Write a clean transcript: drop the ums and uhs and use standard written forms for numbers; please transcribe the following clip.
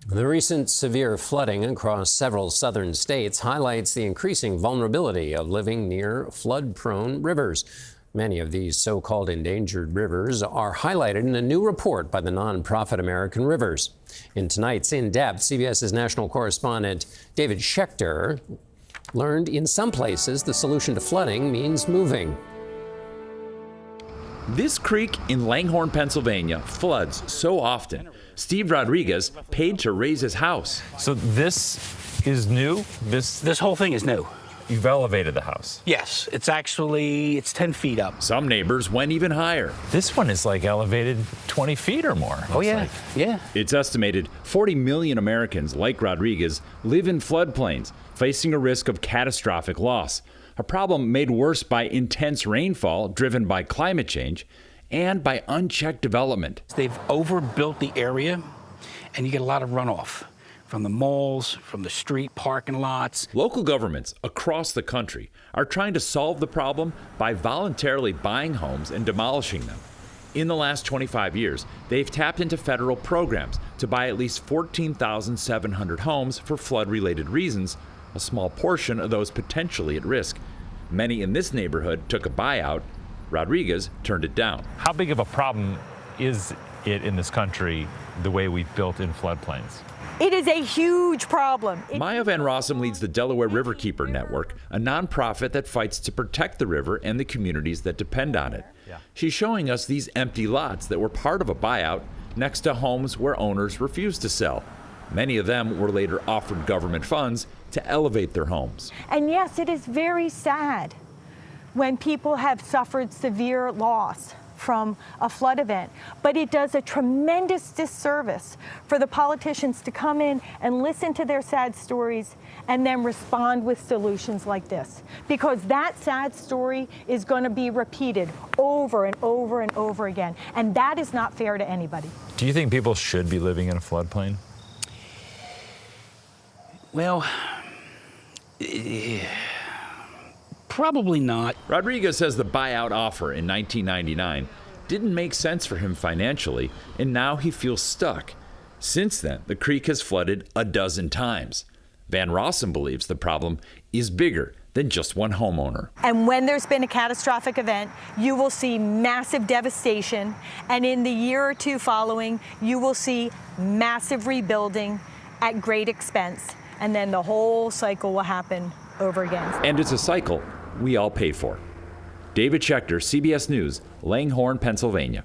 The recent severe flooding across several southern states highlights the increasing vulnerability of living near flood-prone rivers. Many of these so-called endangered rivers are highlighted in a new report by the nonprofit American Rivers. In tonight's In Depth, CBS's national correspondent David Schechter learned in some places the solution to flooding means moving. This creek in Langhorne, Pennsylvania floods so often. Steve Rodriguez paid to raise his house. So this is new? This whole thing is new. You've elevated the house. Yes, it's 10 feet up. Some neighbors went even higher. This one is like elevated 20 feet or more. Oh yeah, yeah. It's estimated 40 million Americans, like Rodriguez, live in floodplains, facing a risk of catastrophic loss. A problem made worse by intense rainfall driven by climate change and by unchecked development. They've overbuilt the area, and you get a lot of runoff from the malls, from the street parking lots. Local governments across the country are trying to solve the problem by voluntarily buying homes and demolishing them. In the last 25 years, they've tapped into federal programs to buy at least 14,700 homes for flood-related reasons, a small portion of those potentially at risk. Many in this neighborhood took a buyout. Rodriguez turned it down. How big of a problem is it in this country, the way we've built in floodplains? It is a huge problem. Maya Van Rossum leads the Delaware Riverkeeper Network, a nonprofit that fights to protect the river and the communities that depend on it. She's showing us these empty lots that were part of a buyout next to homes where owners refused to sell. Many of them were later offered government funds to elevate their homes. And yes, it is very sad when people have suffered severe loss from a flood event, but it does a tremendous disservice for the politicians to come in and listen to their sad stories and then respond with solutions like this, because that sad story is going to be repeated over and over and over again, and that is not fair to anybody. Do you think people should be living in a floodplain? Well, probably not. Rodriguez says the buyout offer in 1999 didn't make sense for him financially, and now he feels stuck. Since then, the creek has flooded a dozen times. Van Rossum believes the problem is bigger than just one homeowner. And when there's been a catastrophic event, you will see massive devastation, and in the year or two following, you will see massive rebuilding at great expense, and then the whole cycle will happen over again. And it's a cycle we all pay for. David Schechter, CBS News, Langhorne, Pennsylvania.